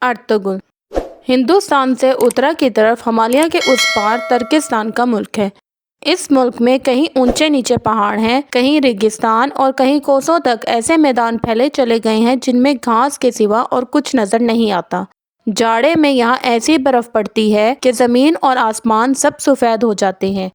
Ertugrul Hindustan سے اترا کی طرف ہمالیہ کے اس پار ترکستان کا ملک ہے۔ اس ملک میں کہیں اونچے نیچے پہاڑ ہیں، کہیں ریگستان اور کہیں کوسوں تک ایسے میدان پھیلے چلے گئے ہیں جن میں گھاس کے سوا اور کچھ نظر نہیں آتا۔ جاڑے میں یہاں ایسی برف پڑتی ہے کہ زمین اور آسمان سب سفید ہو جاتے ہیں۔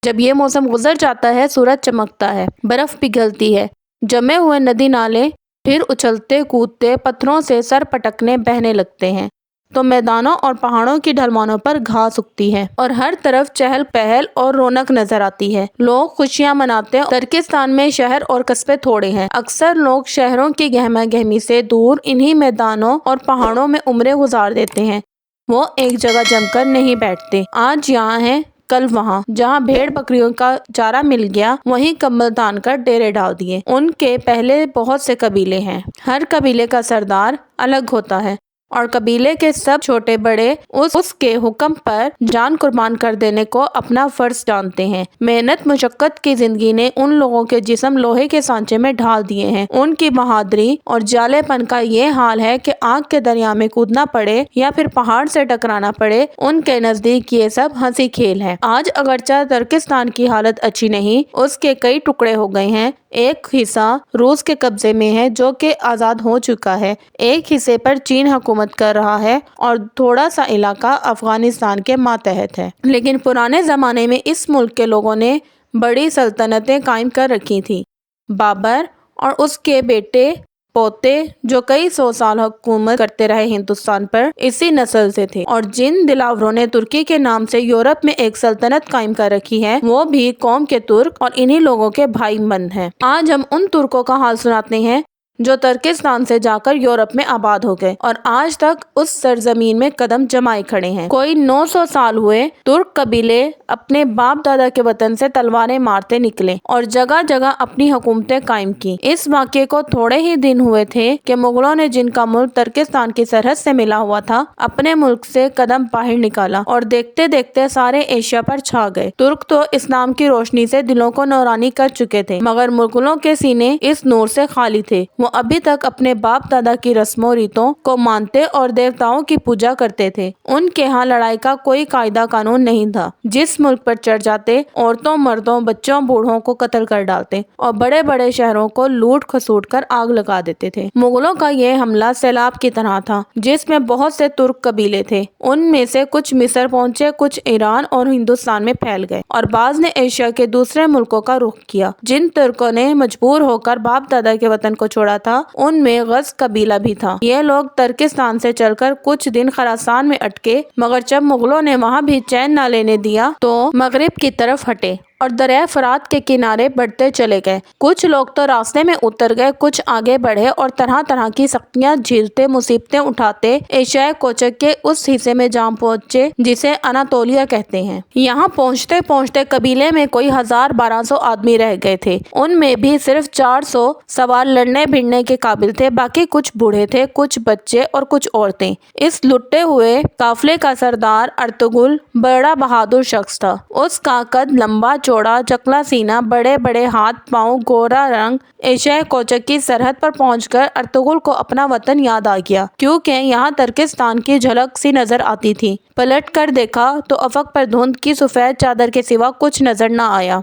جب یہ موسم گزر جاتا ہے سورج چمکتا ہے، برف پگھلتی ہے، جمے ہوئے ندی نالے پھر اچھلتے کودتے پتھروں سے سر پٹکنے بہنے لگتے ہیں تو میدانوں اور پہاڑوں کی ڈھلوانوں پر گھاس اگتی ہے اور ہر طرف چہل پہل اور رونق نظر آتی ہے۔ لوگ خوشیاں مناتے ہیں۔ ترکستان میں شہر اور قصبے تھوڑے ہیں۔ اکثر لوگ شہروں کی گہما گہمی سے دور انہی میدانوں اور پہاڑوں میں عمریں گزار دیتے ہیں۔ وہ ایک جگہ جم کر نہیں بیٹھتے، آج یہاں ہے کل وہاں۔ جہاں بھیڑ بکریوں کا چارہ مل گیا وہیں کمبل تان کر ڈیرے ڈال دیے۔ ان کے پہلے بہت سے قبیلے ہیں، ہر قبیلے کا سردار الگ ہوتا ہے اور قبیلے کے سب چھوٹے بڑے اس کے حکم پر جان قربان کر دینے کو اپنا فرض جانتے ہیں۔ محنت مشقت کی زندگی نے ان لوگوں کے جسم لوہے کے سانچے میں ڈھال دیے ہیں۔ ان کی بہادری اور جالے پن کا یہ حال ہے کہ آگ کے دریا میں کودنا پڑے یا پھر پہاڑ سے ٹکرانا پڑے، ان کے نزدیک یہ سب ہنسی کھیل ہے۔ آج اگرچہ ترکستان کی حالت اچھی نہیں، اس کے کئی ٹکڑے ہو گئے ہیں۔ ایک حصہ روس کے قبضے میں ہے جو کہ آزاد ہو چکا ہے، ایک حصے پر چین حکومت کر رہا ہے اور تھوڑا سا علاقہ افغانستان کے ماتحت ہے۔ لیکن پرانے زمانے میں اس ملک کے لوگوں نے بڑی سلطنتیں قائم کر رکھی تھیں۔ بابر اور اس کے بیٹے پوتے جو کئی سو سال حکومت کرتے رہے ہندوستان پر، اسی نسل سے تھے، اور جن دلاوروں نے ترکی کے نام سے یورپ میں ایک سلطنت قائم کر رکھی ہے وہ بھی قوم کے ترک اور انہی لوگوں کے بھائی بند ہیں۔ آج ہم ان ترکوں کا حال سناتے ہیں جو ترکستان سے جا کر یورپ میں آباد ہو گئے اور آج تک اس سرزمین میں قدم جمائے کھڑے ہیں۔ کوئی 900 سال ہوئے ترک قبیلے اپنے باپ دادا کے وطن سے تلواریں مارتے نکلے اور جگہ جگہ اپنی حکومتیں قائم کی۔ اس واقعے کو تھوڑے ہی دن ہوئے تھے کہ مغلوں نے، جن کا ملک ترکستان کی سرحد سے ملا ہوا تھا، اپنے ملک سے قدم باہر نکالا اور دیکھتے دیکھتے سارے ایشیا پر چھا گئے۔ ترک تو اسلام کی روشنی سے دلوں کو نورانی کر چکے تھے، مگر مغلوں کے سینے اس نور سے خالی تھے۔ وہ ابھی تک اپنے باپ دادا کی رسم و ریتوں کو مانتے اور دیوتاؤں کی پوجا کرتے تھے۔ ان کے ہاں لڑائی کا کوئی قاعدہ قانون نہیں تھا۔ جس ملک پر چڑھ جاتے عورتوں مردوں بچوں بوڑھوں کو قتل کر ڈالتے اور بڑے بڑے شہروں کو لوٹ کھسوٹ کر آگ لگا دیتے تھے۔ مغلوں کا یہ حملہ سیلاب کی طرح تھا جس میں بہت سے ترک قبیلے تھے۔ ان میں سے کچھ مصر پہنچے، کچھ ایران اور ہندوستان میں پھیل گئے اور بعض نے ایشیا کے دوسرے ملکوں کا رخ کیا۔ جن ترکوں نے مجبور ہو کر باپ دادا کے وطن کو چھوڑا تھا ان میں غز قبیلہ بھی تھا۔ یہ لوگ ترکستان سے چل کر کچھ دن خراسان میں اٹکے، مگر جب مغلوں نے وہاں بھی چین نہ لینے دیا تو مغرب کی طرف ہٹے اور دریائے فرات کے کنارے بڑھتے چلے گئے۔ کچھ لوگ تو راستے میں اتر گئے، کچھ آگے بڑھے اور طرح طرح کی سختیاں جھیلتے مصیبتیں اٹھاتے ایشیائے کوچک کے اس حصے میں جا پہنچے جسے اناتولیا کہتے ہیں۔ یہاں پہنچتے پہنچتے قبیلے میں کوئی 1000-1200 آدمی رہ گئے تھے۔ ان میں بھی صرف 400 سوار لڑنے بھڑنے کے قابل تھے، باقی کچھ بوڑھے تھے، کچھ بچے اور کچھ عورتیں۔ اس لٹے ہوئے قافلے کا سردار ارطغرل بڑا بہادر شخص تھا۔ اس کا قد لمبا چوڑا، چکلا سینہ، بڑے بڑے ہاتھ پاؤں، گورا رنگ۔ ایشیائے کوچک کی سرحد پر پہنچ کر ارطغرل کو اپنا وطن یاد آ گیا، کیونکہ یہاں ترکستان کی جھلک سی نظر آتی تھی۔ پلٹ کر دیکھا تو افق پر دھند کی سفید چادر کے سوا کچھ نظر نہ آیا۔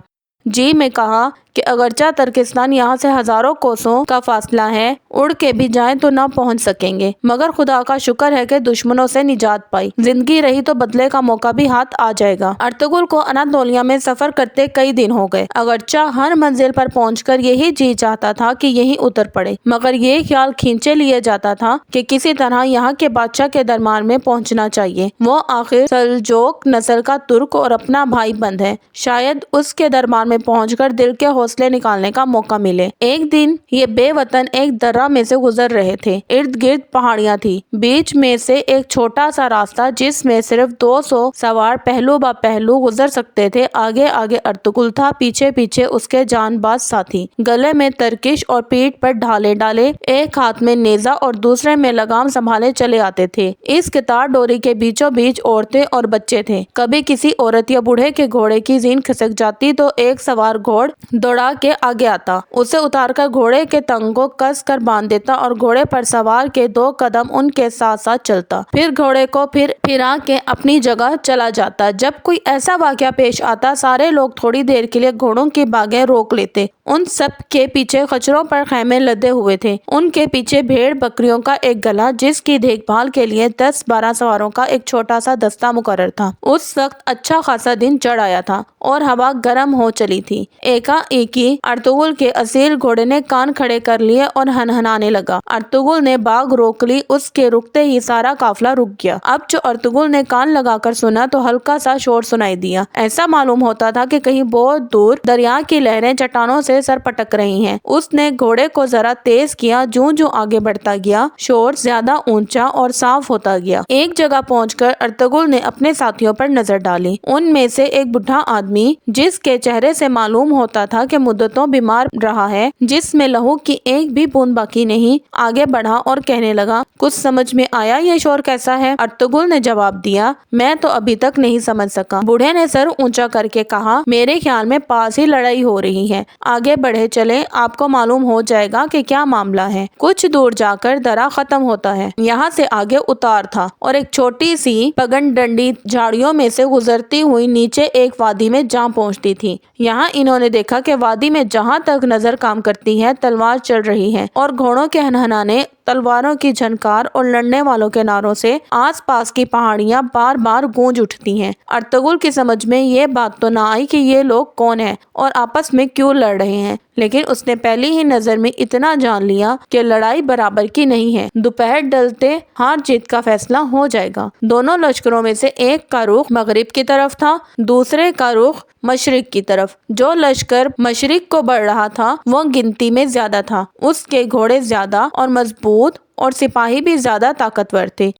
جی میں کہا کہ اگرچہ ترکستان یہاں سے ہزاروں کوسوں کا فاصلہ ہے، اڑ کے بھی جائیں تو نہ پہنچ سکیں گے، مگر خدا کا شکر ہے کہ دشمنوں سے نجات پائی، زندگی رہی تو بدلے کا موقع بھی ہاتھ آ جائے گا۔ ارطغرل کو اناتولیا میں سفر کرتے کئی دن ہو گئے، اگرچہ ہر منزل پر پہنچ کر یہی جی چاہتا تھا کہ یہیں اتر پڑے، مگر یہ خیال کھینچے لیے جاتا تھا کہ کسی طرح یہاں کے بادشاہ کے دربار میں پہنچنا چاہیے۔ وہ آخر سلجوق نسل کا ترک اور اپنا بھائی بند ہے، شاید اس کے دربار میں پہنچ کر دل کے حوصلے نکالنے کا موقع ملے۔ ایک دن یہ بے وطن ایک درہ میں سے گزر رہے تھے، ارد گرد پہاڑیاں تھی، بیچ میں سے ایک چھوٹا سا راستہ جس میں صرف 200 سوار پہلو با پہلو گزر سکتے تھے۔ آگے آگے ارطغرل تھا، پیچھے پیچھے اس کے جان باز ساتھی، گلے میں ترکش اور پیٹھ پر ڈھالے ڈالے، ایک ہاتھ میں نیزہ اور دوسرے میں لگام سنبھالے چلے آتے تھے۔ اس قطار ڈوری کے بیچوں بیچ عورتیں اور بچے تھے۔ کبھی کسی عورت یا بوڑھے کے گھوڑے کی زین کھسک جاتی تو ایک سوار گھوڑ دوڑا کے آگے آتا، اسے اتار کر گھوڑے کے تنگ کو کس کر باندھ دیتا اور گھوڑے پر سوار کے 2 قدم ان کے ساتھ ساتھ چلتا، پھر گھوڑے کو پھرا کے اپنی جگہ چلا جاتا۔ جب کوئی ایسا واقعہ پیش آتا، سارے لوگ تھوڑی دیر کے لیے گھوڑوں کی باگیں روک لیتے۔ ان سب کے پیچھے خچروں پر خیمے لدے ہوئے تھے، ان کے پیچھے بھیڑ بکریوں کا ایک گلا، جس کی دیکھ بھال کے لیے 10-12 سواروں کا ایک چھوٹا سا دستہ مقرر تھا۔ اس وقت اچھا خاصا دن چڑھ آیا تھا اور ہوا گرم ہو چلی تھی۔ ایکا ایکی ارطغرل کے اصیل گھوڑے نے کان کھڑے کر لیے اور ہنہنانے لگا۔ ارطغرل نے باگ روک لی، اس کے رکتے ہی سارا قافلہ رک گیا۔ اب جو ارطغرل نے کان لگا کر سنا تو ہلکا سا شور سنائی دیا۔ ایسا معلوم ہوتا تھا کہ کہیں بہت دور دریا کی لہریں چٹانوں سے سر پٹک رہی ہیں۔ اس نے گھوڑے کو ذرا تیز کیا، جوں جوں آگے بڑھتا گیا شور زیادہ اونچا اور صاف ہوتا گیا۔ ایک جگہ پہنچ کر ارطغرل نے اپنے ساتھیوں پر نظر ڈالی۔ ان میں سے ایک بوڑھا آدمی، جس کے چہرے سے معلوم ہوتا تھا کہ مدتوں بیمار رہا ہے، جس میں لہو کی ایک بھی بوند باقی نہیں، آگے بڑھا اور کہنے لگا، کچھ سمجھ میں آیا یہ شور کیسا ہے؟ ارطغرل نے جواب دیا، میں تو ابھی تک نہیں سمجھ سکا۔ بوڑھے نے سر اونچا کر کے کہا، میرے خیال میں پاس ہی لڑائی ہو رہی ہے، آگے بڑھے چلیں، آپ کو معلوم ہو جائے گا کہ کیا معاملہ ہے۔ کچھ دور جا کر درا ختم ہوتا ہے، یہاں سے آگے اتار تھا اور ایک چھوٹی سی پگڈنڈی جھاڑیوں میں سے گزرتی ہوئی نیچے ایک وادی میں جا پہنچتی تھی۔ یہاں انہوں نے دیکھا کہ وادی میں جہاں تک نظر کام کرتی ہے تلوار چل رہی ہے اور گھوڑوں کے ہنہنانے، تلواروں کی جھنکار اور لڑنے والوں کے نعروں سے آس پاس کی پہاڑیاں بار بار گونج اٹھتی ہیں۔ ارطغرل کی سمجھ میں یہ بات تو نہ آئی کہ یہ لوگ کون ہیں اور آپس میں کیوں لڑ رہے ہیں، لیکن اس نے پہلی ہی نظر میں اتنا جان لیا کہ لڑائی برابر کی نہیں ہے، دوپہر ڈھلتے ہار جیت کا فیصلہ ہو جائے گا۔ دونوں لشکروں میں سے ایک کا رخ مغرب کی طرف تھا، دوسرے کا رخ مشرق کی طرف۔ جو لشکر مشرق کو بڑھ رہا تھا وہ گنتی میں زیادہ تھا، اس کے گھوڑے زیادہ اور مضبوط اور سپاہی بھی زیادہ طاقتور تھے۔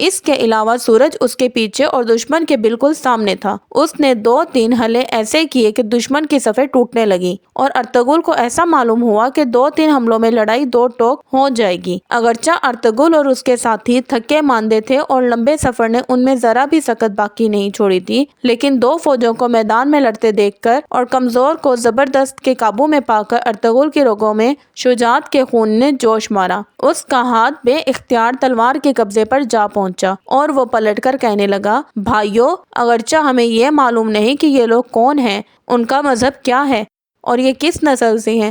اس کے علاوہ سورج اس کے پیچھے اور دشمن کے بالکل سامنے تھا۔ اس نے 2-3 حملے ایسے کیے کہ دشمن کی صفیں ٹوٹنے لگی اور ارطغرل کو ایسا معلوم ہوا کہ 2-3 حملوں میں لڑائی 2 ٹوک ہو جائے گی۔ اگرچہ ارطغرل اور اس کے ساتھی تھکے ماندے تھے اور لمبے سفر نے ان میں ذرا بھی سکت باقی نہیں چھوڑی تھی، لیکن 2 فوجوں کو میدان میں لڑتے دیکھ کر اور کمزور کو زبردست کے قابو میں پا کر ارطغرل کی رگوں میں شجاعت کے خون نے جوش مارا۔ اس کا ہاتھ بے اختیار تلوار کے قبضے پر جا پہنچا اور وہ پلٹ کر کہنے لگا، بھائیو، اگرچہ ہمیں یہ معلوم نہیں کہ یہ لوگ کون ہیں، ان کا مذہب کیا ہے اور یہ کس نسل سے ہیں،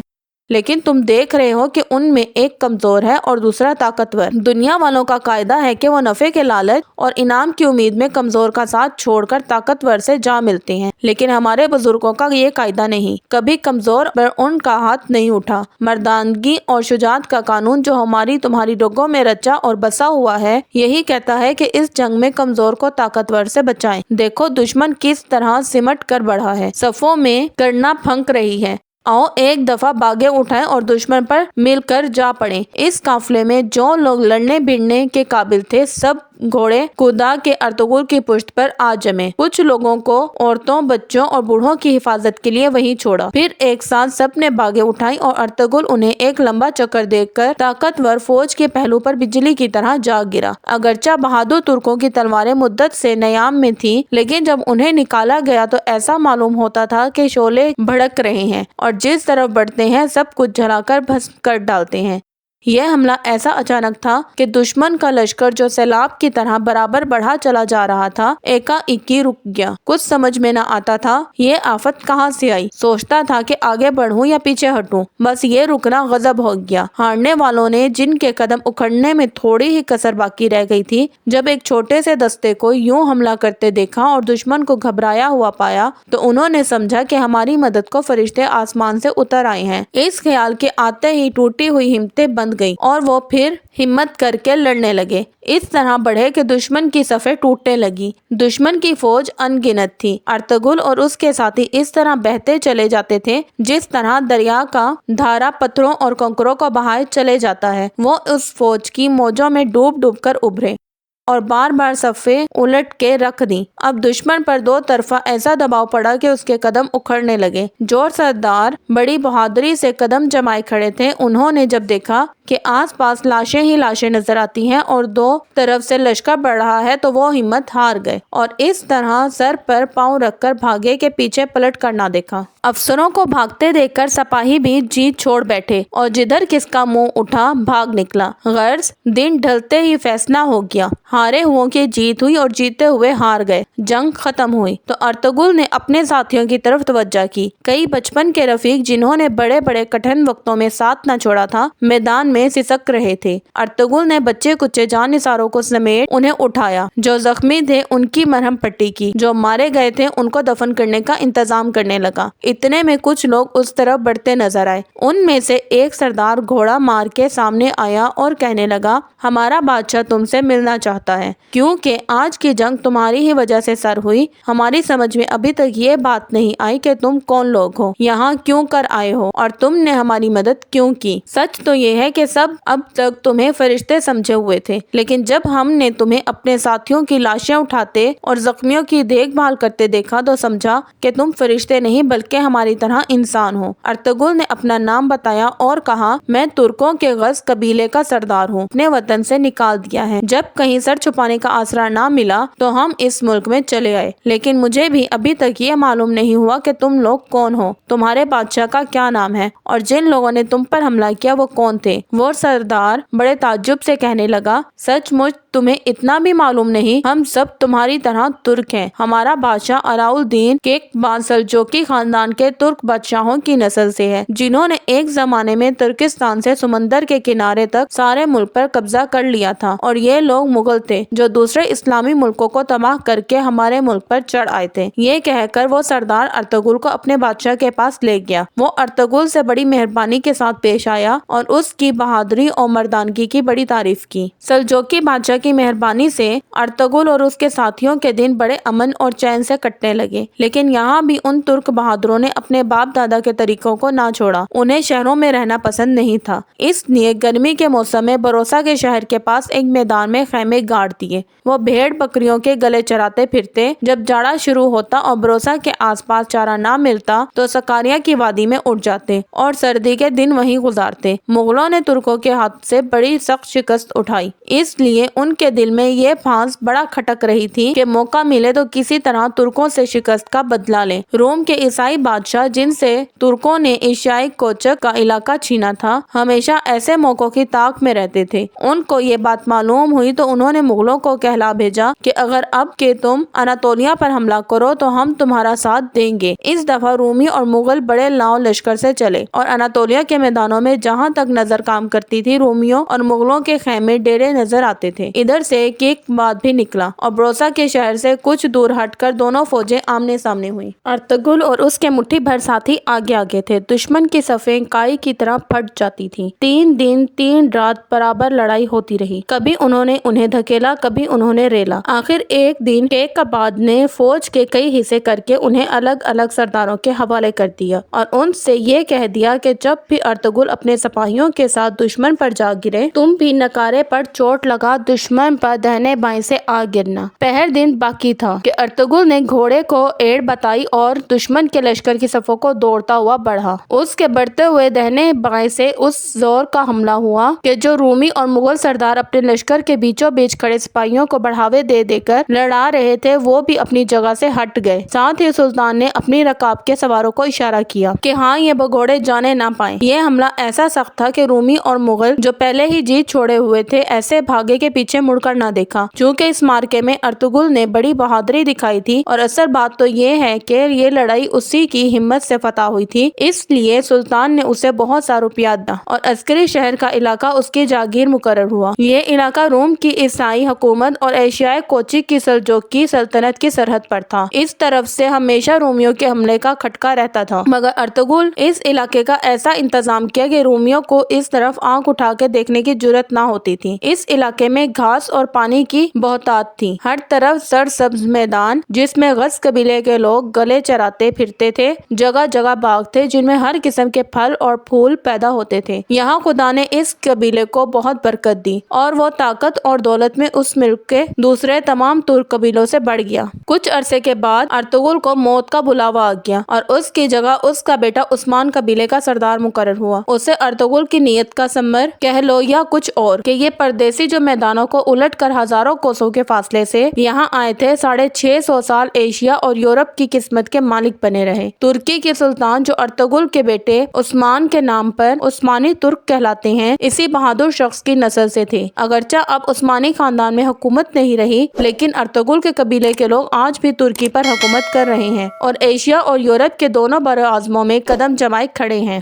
لیکن تم دیکھ رہے ہو کہ ان میں ایک کمزور ہے اور دوسرا طاقتور۔ دنیا والوں کا قاعدہ ہے کہ وہ نفع کے لالچ اور انعام کی امید میں کمزور کا ساتھ چھوڑ کر طاقتور سے جا ملتے ہیں، لیکن ہمارے بزرگوں کا یہ قاعدہ نہیں، کبھی کمزور پر ان کا ہاتھ نہیں اٹھا۔ مردانگی اور شجاعت کا قانون جو ہماری تمہاری رگوں میں رچا اور بسا ہوا ہے، یہی کہتا ہے کہ اس جنگ میں کمزور کو طاقتور سے بچائیں۔ دیکھو دشمن کس طرح سمٹ کر بڑھا ہے، صفوں میں گردنیں پھنک رہی ہے، آؤ ایک دفعہ باگیں اٹھائیں اور دشمن پر مل کر جا پڑیں۔ اس قافلے میں جو لوگ لڑنے بھیڑنے کے قابل تھے، سب گھوڑے کودا کے ارطغرل کی پشت پر آ جمے۔ کچھ لوگوں کو عورتوں، بچوں اور بوڑھوں کی حفاظت کے لیے وہیں چھوڑا۔ پھر ایک ساتھ سب نے باگیں اٹھائیں اور ارطغرل انہیں ایک لمبا چکر دیکھ کر طاقتور فوج کے پہلو پر بجلی کی طرح جا گرا۔ اگرچہ بہادر ترکوں کی تلواریں مدت سے نیام میں تھیں، لیکن جب انہیں نکالا گیا تو ایسا معلوم ہوتا تھا کہ شعلے بھڑک رہے ہیں اور جس طرف بڑھتے ہیں سب کچھ جلا کر بھسم کر ڈالتے ہیں۔ یہ حملہ ایسا اچانک تھا کہ دشمن کا لشکر جو سیلاب کی طرح برابر بڑھا چلا جا رہا تھا، ایکا ایکی رک گیا۔ کچھ سمجھ میں نہ آتا تھا یہ آفت کہاں سے آئی، سوچتا تھا کہ آگے بڑھوں یا پیچھے ہٹوں، بس یہ رکنا غضب ہو گیا۔ ہارنے والوں نے، جن کے قدم اکھڑنے میں تھوڑی ہی کسر باقی رہ گئی تھی، جب ایک چھوٹے سے دستے کو یوں حملہ کرتے دیکھا اور دشمن کو گھبرایا ہوا پایا تو انہوں نے سمجھا کہ ہماری مدد کو فرشتے آسمان سے اتر آئے ہیں۔ اس خیال کے آتے ہی ٹوٹی ہوئی ہمتیں بند گئی اور وہ پھر ہمت کر کے لڑنے لگے۔ اس طرح بڑھے کہ دشمن کی صفیں ٹوٹنے لگی۔ دشمن کی فوج ان گنت تھی۔ ارطغرل اور اس کے ساتھی اس طرح بہتے چلے جاتے تھے جس طرح دریا کا دھارا پتھروں اور کنکروں کو بہائے چلے جاتا ہے۔ وہ اس فوج کی موجوں میں ڈوب ڈوب کر ابھرے اور بار بار صفیں الٹ کے رکھ دیں۔ اب دشمن پر دو طرفہ ایسا دباؤ پڑا کہ اس کے قدم اکھڑنے لگے۔ جو سردار بڑی بہادری سے قدم جمائے کھڑے تھے، انہوں نے جب دیکھا کہ آس پاس لاشیں ہی لاشیں نظر آتی ہیں اور دو طرف سے لشکر بڑھ رہا ہے تو وہ ہمت ہار گئے اور اس طرح سر پر پاؤں رکھ کر بھاگے کہ پیچھے پلٹ کر نہ دیکھا۔ افسروں کو بھاگتے دیکھ کر سپاہی بھی جیت چھوڑ بیٹھے اور جدھر کس کا منہ اٹھا بھاگ نکلا۔ غرض دن ڈھلتے ہی فیصلہ ہو گیا، ہارے ہوں کی جیت ہوئی اور جیتے ہوئے ہار گئے، جنگ ختم ہوئی۔ تو ارطغرل نے اپنے ساتھیوں کی طرف توجہ کی۔ کئی بچپن کے رفیق جنہوں نے بڑے بڑے کٹھن وقتوں میں ساتھ نہ چھوڑا تھا، میدان میں سسک رہے تھے۔ ارطغرل نے بچے کچے جان نثاروں کو سمیٹ انہیں اٹھایا، جو زخمی تھے ان کی مرہم پٹی کی، جو مارے گئے تھے ان کو دفن کرنے کا انتظام کرنے لگا۔ اتنے میں کچھ لوگ اس طرف بڑھتے نظر آئے۔ ان میں سے ایک سردار گھوڑا مار کے سامنے آیا اور کہنے لگا، ہمارا بادشاہ تم سے ملنا چاہتا ہے، کیونکہ آج کی جنگ تمہاری ہی وجہ سے سر ہوئی۔ ہماری سمجھ میں ابھی تک یہ بات نہیں آئی کہ تم کون لوگ ہو، یہاں کیوں کر آئے ہو اور تم نے ہماری مدد کیوں کی۔ سچ تو یہ ہے کہ سب اب تک تمہیں فرشتے سمجھے ہوئے تھے، لیکن جب ہم نے تمہیں اپنے ساتھیوں کی لاشیں اٹھاتے اور زخمیوں کی دیکھ بھال کرتے دیکھا تو سمجھا کہ تم فرشتے نہیں بلکہ ہماری طرح انسان ہو۔ ارطغرل نے اپنا نام بتایا اور کہا، میں ترکوں کے غز قبیلے کا سردار ہوں، اپنے وطن سے نکال دیا ہے۔ جب کہیں سر چھپانے کا آسرا نہ ملا تو ہم اس ملک میں چلے آئے، لیکن مجھے بھی ابھی تک یہ معلوم نہیں ہوا کہ تم لوگ کون ہو، تمہارے بادشاہ کا کیا نام ہے اور جن لوگوں نے تم پر حملہ کیا وہ کون تھے۔ وہ سردار بڑے تعجب سے کہنے لگا، سچ مچ تمہیں اتنا بھی معلوم نہیں؟ ہم سب تمہاری طرح ترک ہیں۔ ہمارا بادشاہ علاء الدین کیقباد سلجوقی خاندان کے ترک بادشاہوں کی نسل سے ہے، جنہوں نے ایک زمانے میں ترکستان سے سمندر کے کنارے تک سارے ملک پر قبضہ کر لیا تھا، اور یہ لوگ مغل تھے جو دوسرے اسلامی ملکوں کو تباہ کر کے ہمارے ملک پر چڑھ آئے تھے۔ یہ کہہ کر وہ سردار ارطغرل کو اپنے بادشاہ کے پاس لے گیا۔ وہ ارطغرل سے بڑی مہربانی کے ساتھ پیش آیا اور اس کی بہادری اور مردانگی کی بڑی تعریف کی۔ سلجوقی بادشاہ کی مہربانی سے ارطغرل اور اس کے ساتھیوں کے دن بڑے امن اور چین سے کٹنے لگے، لیکن یہاں بھی ان ترک بہادروں نے اپنے باپ دادا کے طریقوں کو نہ چھوڑا۔ انہیں شہروں میں رہنا پسند نہیں تھا، اس لیے گرمی کے موسم میں بروسا کے شہر کے پاس ایک میدان میں خیمے گاڑ دیے۔ وہ بھیڑ بکریوں کے گلے چراتے پھرتے۔ جب جاڑا شروع ہوتا اور بروسا کے آس پاس چارہ نہ ملتا تو سکاریا کی وادی میں اٹھ جاتے اور سردی کے دن وہیں گزارتے۔ مغلوں نے ترکوں کے ہاتھ سے بڑی سخت شکست اٹھائی، اس لیے ان کے دل میں یہ پھانس بڑا کھٹک رہی تھی کہ موقع ملے تو کسی طرح ترکوں سے شکست کا بدلہ لیں۔ روم کے عیسائی بادشاہ جن سے ترکوں نے ایشیائی کوچک کا علاقہ چھینا تھا، ہمیشہ ایسے موقعوں کی طاق میں رہتے تھے۔ ان کو یہ بات معلوم ہوئی تو انہوں نے مغلوں کو کہلا بھیجا کہ اگر اب کہ تم اناتولیا پر حملہ کرو تو ہم تمہارا ساتھ دیں گے۔ اس دفعہ رومی اور مغل بڑے لاؤ لشکر سے چلے اور اناتولیا کے میدانوں میں جہاں تک نظر کام کرتی تھی رومیوں اور مغلوں کے خیمے ڈیرے نظر آتے تھے۔ ادھر سے کیقباد بھی نکلا اور بروسا کے شہر سے کچھ دور ہٹ کر دونوں فوجیں آمنے سامنے ہوئیں۔ ارطغرل اور اس کے مٹھی بھر ساتھی آگے آگے تھے۔ دشمن کی صفیں کائی کی طرح پھٹ جاتی تھیں۔ 3 دن 3 رات برابر لڑائی ہوتی رہی، کبھی انہوں نے انہیں دھکیلا، کبھی انہوں نے ریلا۔ آخر ایک دن کیقباد نے فوج کے کئی حصے کر کے انہیں الگ الگ سرداروں کے حوالے کر دیا اور ان سے یہ کہہ دیا کہ جب بھی ارطغرل اپنے سپاہیوں کے ساتھ دشمن پر جا گرے، تم بھی نکارے پر چوٹ لگا دشمن پر دہنے بائیں سے آ گرنا۔ پہر دن باقی تھا کہ ارطغرل نے گھوڑے کو ایڑ بتائی اور دشمن کے لشکر کی صفوں کو دوڑتا ہوا بڑھا۔ اس کے بڑھتے ہوئے دہنے بائیں سے اس زور کا حملہ ہوا کہ جو رومی اور مغل سردار اپنے لشکر کے بیچوں بیچ کھڑے سپاہیوں کو بڑھاوے دے دے کر لڑا رہے تھے وہ بھی اپنی جگہ سے ہٹ گئے۔ ساتھ ہی سلطان نے اپنی رکاب کے سواروں کو اشارہ کیا کہ ہاں یہ بگھوڑے جانے نہ پائیں۔ یہ حملہ ایسا سخت تھا کہ رومی اور مغل جو پہلے ہی جیت چھوڑے ہوئے تھے ایسے بھاگے کے پیچھے مڑ کر نہ دیکھا۔ چونکہ اس مارکے میں ارطغرل نے بڑی بہادری دکھائی تھی اور اصل بات تو یہ ہے کہ یہ لڑائی اسی کی ہمت سے فتح ہوئی تھی، اس لیے سلطان نے اسے بہت سا روپیہ دیا اور عسکری شہر کا علاقہ اس کی جاگیر مقرر ہوا۔ یہ علاقہ روم کی عیسائی حکومت اور ایشیائی کوچک کی سلجوقی سلطنت کی سرحد پر تھا۔ اس طرف سے ہمیشہ رومیوں کے حملے کا کھٹکا رہتا تھا، مگر ارطغرل اس علاقے کا ایسا انتظام کیا کہ رومیوں کو اس طرف آنکھ اٹھا کے دیکھنے کی جرات نہ ہوتی تھی۔ اس علاقے میں گھاس گھاس اور پانی کی بہتات تھی۔ ہر طرف سرسبز میدان جس میں غز قبیلے کے لوگ گلے چراتے پھرتے تھے۔ جگہ جگہ باغ تھے جن میں ہر قسم کے پھل اور پھول پیدا ہوتے تھے۔ یہاں خدا نے اس قبیلے کو بہت برکت دی اور وہ طاقت اور دولت میں اس ملک کے دوسرے تمام ترک قبیلوں سے بڑھ گیا۔ کچھ عرصے کے بعد ارطغرل کو موت کا بلاوا آ گیا اور اس کی جگہ اس کا بیٹا عثمان قبیلے کا سردار مقرر ہوا۔ اسے ارطغرل کی نیت کا ثمر کہہ لو یا کچھ اور کہ یہ پردیسی جو میدانوں کو الٹ کر ہزاروں کوسوں کے فاصلے سے یہاں آئے تھے 650 سال ایشیا اور یورپ کی قسمت کے مالک بنے رہے۔ ترکی کے سلطان جو ارطغرل کے بیٹے عثمان کے نام پر عثمانی ترک کہلاتے ہیں اسی بہادر شخص کی نسل سے تھے۔ اگرچہ اب عثمانی خاندان میں حکومت نہیں رہی لیکن ارطغرل کے قبیلے کے لوگ آج بھی ترکی پر حکومت کر رہے ہیں اور ایشیا اور یورپ کے دونوں براعظموں میں قدم جمائے کھڑے ہیں۔